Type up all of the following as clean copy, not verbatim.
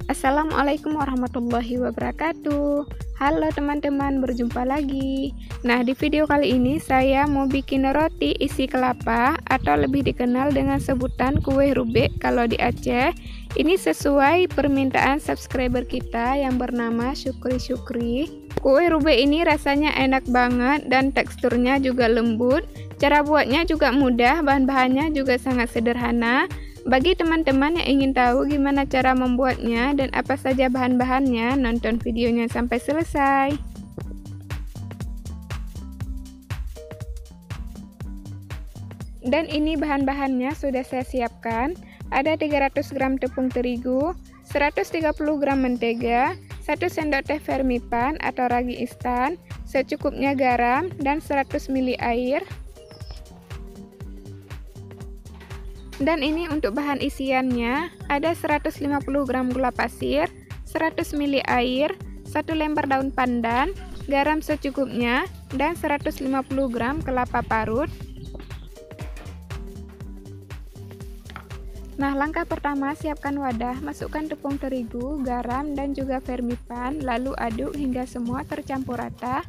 Assalamualaikum warahmatullahi wabarakatuh. Halo teman-teman, berjumpa lagi. Nah, di video kali ini saya mau bikin roti isi kelapa atau lebih dikenal dengan sebutan kue rubek kalau di Aceh. Ini sesuai permintaan subscriber kita yang bernama Syukri. Kue rubek ini rasanya enak banget dan teksturnya juga lembut. Cara buatnya juga mudah, bahan-bahannya juga sangat sederhana. Bagi teman-teman yang ingin tahu gimana cara membuatnya dan apa saja bahan-bahannya, nonton videonya sampai selesai. Dan ini bahan-bahannya sudah saya siapkan. Ada 300 gram tepung terigu, 130 gram mentega, 1 sendok teh vermipan atau ragi instan, secukupnya garam, dan 100 ml air. Dan ini untuk bahan isiannya, ada 150 gram gula pasir, 100 ml air, 1 lembar daun pandan, garam secukupnya, dan 150 gram kelapa parut. Nah, langkah pertama, siapkan wadah, masukkan tepung terigu, garam, dan juga vermipan, lalu aduk hingga semua tercampur rata.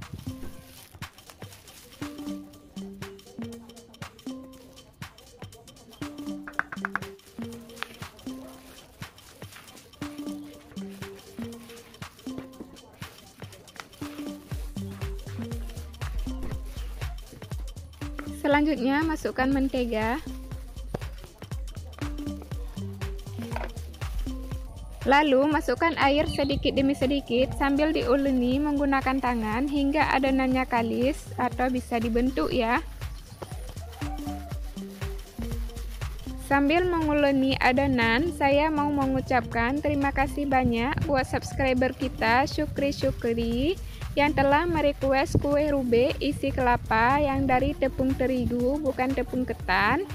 Selanjutnya, masukkan mentega. Lalu, masukkan air sedikit demi sedikit sambil diuleni menggunakan tangan hingga adonannya kalis atau bisa dibentuk ya. Sambil menguleni adonan, saya mau mengucapkan terima kasih banyak buat subscriber kita Syukri yang telah merequest kue rubek isi kelapa yang dari tepung terigu bukan tepung ketan.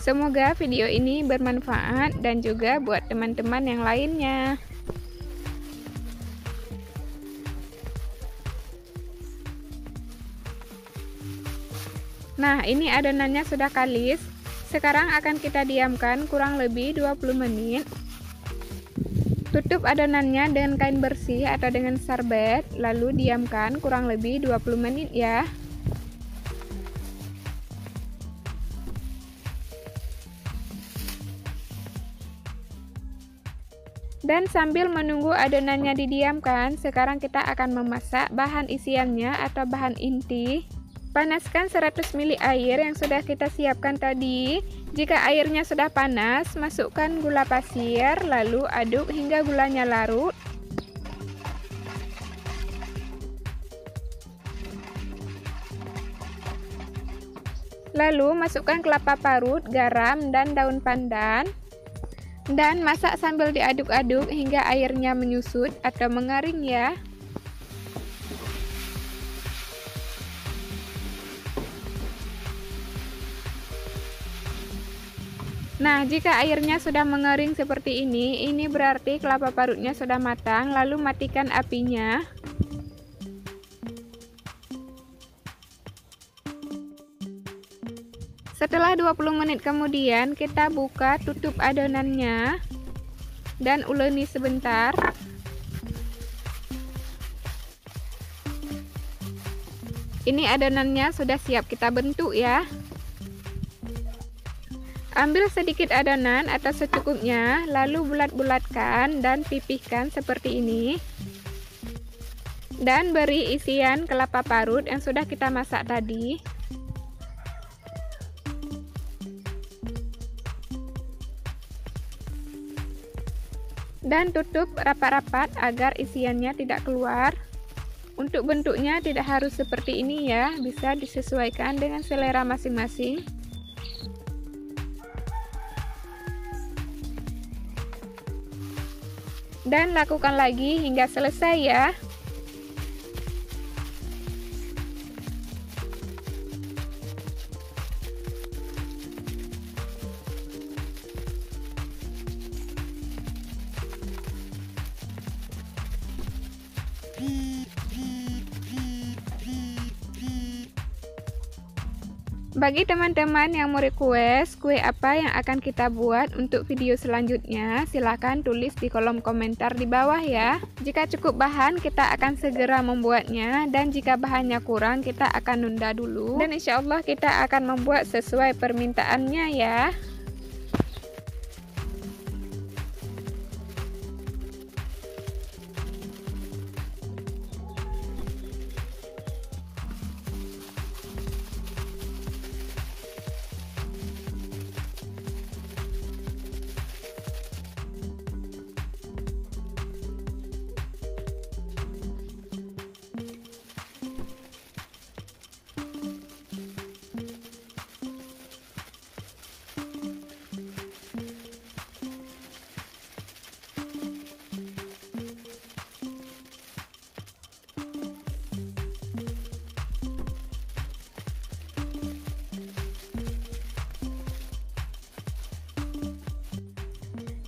Semoga video ini bermanfaat dan juga buat teman-teman yang lainnya. Nah, ini adonannya sudah kalis. Sekarang akan kita diamkan kurang lebih 20 menit. Tutup adonannya dengan kain bersih atau dengan sarbet, lalu diamkan kurang lebih 20 menit ya. Dan sambil menunggu adonannya didiamkan, sekarang kita akan memasak bahan isiannya atau bahan inti. Panaskan 100 ml air yang sudah kita siapkan tadi. Jika airnya sudah panas, masukkan gula pasir, lalu aduk hingga gulanya larut. Lalu masukkan kelapa parut, garam, dan daun pandan. Dan masak sambil diaduk-aduk hingga airnya menyusut atau mengering ya. Nah, jika airnya sudah mengering seperti ini berarti kelapa parutnya sudah matang, lalu matikan apinya. Setelah 20 menit kemudian, kita buka tutup adonannya dan uleni sebentar. Ini adonannya sudah siap kita bentuk ya. Ambil sedikit adonan atau secukupnya, lalu bulat-bulatkan dan pipihkan seperti ini. Dan beri isian kelapa parut yang sudah kita masak tadi. Dan tutup rapat-rapat agar isiannya tidak keluar. Untuk bentuknya tidak harus seperti ini ya, bisa disesuaikan dengan selera masing-masing. Dan lakukan lagi hingga selesai ya. bagi teman-teman yang mau request kue apa yang akan kita buat untuk video selanjutnya, silahkan tulis di kolom komentar di bawah ya. Jika cukup bahan, kita akan segera membuatnya, dan jika bahannya kurang, kita akan nunda dulu. Dan insya Allah kita akan membuat sesuai permintaannya ya.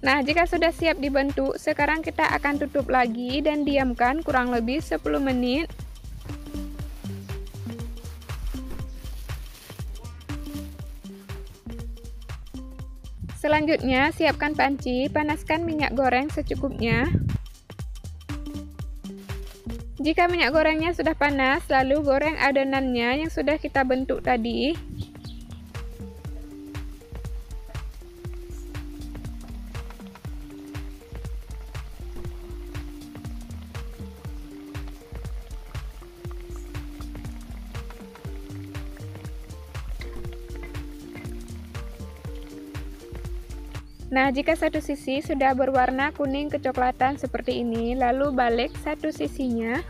Nah, jika sudah siap dibentuk, sekarang kita akan tutup lagi dan diamkan kurang lebih 10 menit. Selanjutnya, siapkan panci, panaskan minyak goreng secukupnya. Jika minyak gorengnya sudah panas, lalu goreng adonannya yang sudah kita bentuk tadi. Nah, jika satu sisi sudah berwarna kuning kecoklatan seperti ini, lalu balik satu sisinya.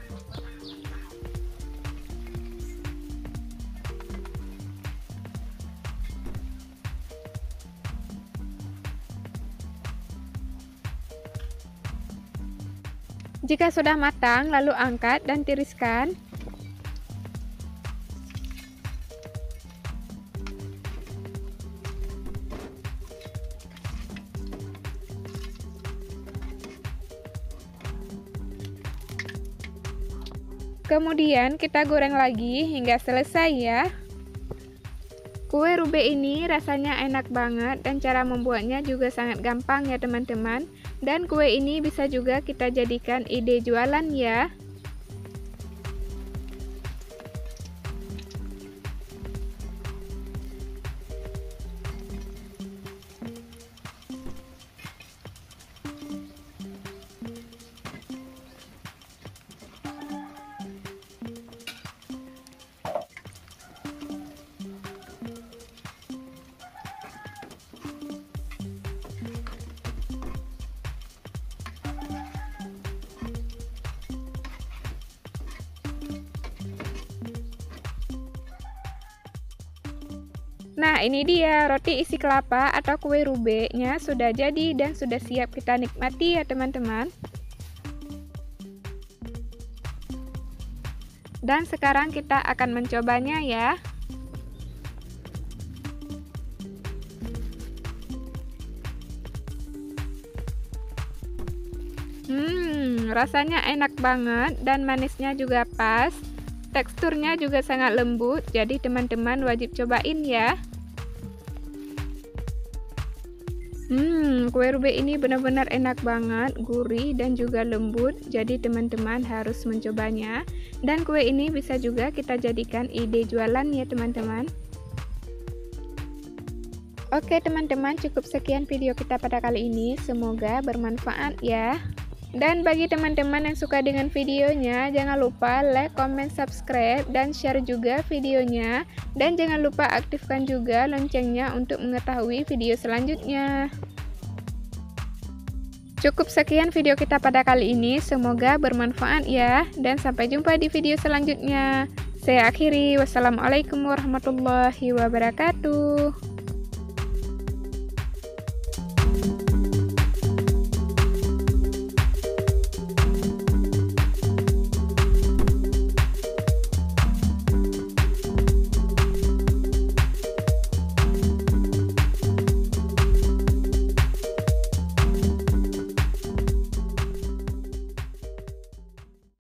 Jika sudah matang, lalu angkat dan tiriskan. Kemudian kita goreng lagi hingga selesai ya. Kue rube ini rasanya enak banget dan cara membuatnya juga sangat gampang ya teman-teman. Dan kue ini bisa juga kita jadikan ide jualan ya. Nah, ini dia roti isi kelapa atau kue rube-nya sudah jadi dan sudah siap kita nikmati ya teman-teman. Dan sekarang kita akan mencobanya ya. Rasanya enak banget dan manisnya juga pas. Teksturnya juga sangat lembut, jadi teman-teman wajib cobain ya. Kue rube ini benar-benar enak banget, gurih dan juga lembut, jadi teman-teman harus mencobanya. Dan kue ini bisa juga kita jadikan ide jualan ya teman-teman. Oke teman-teman, cukup sekian video kita pada kali ini, semoga bermanfaat ya. Dan bagi teman-teman yang suka dengan videonya, jangan lupa like, comment, subscribe, dan share juga videonya. Dan jangan lupa aktifkan juga loncengnya untuk mengetahui video selanjutnya. Cukup sekian video kita pada kali ini, semoga bermanfaat ya. Dan sampai jumpa di video selanjutnya. Saya akhiri, wassalamualaikum warahmatullahi wabarakatuh.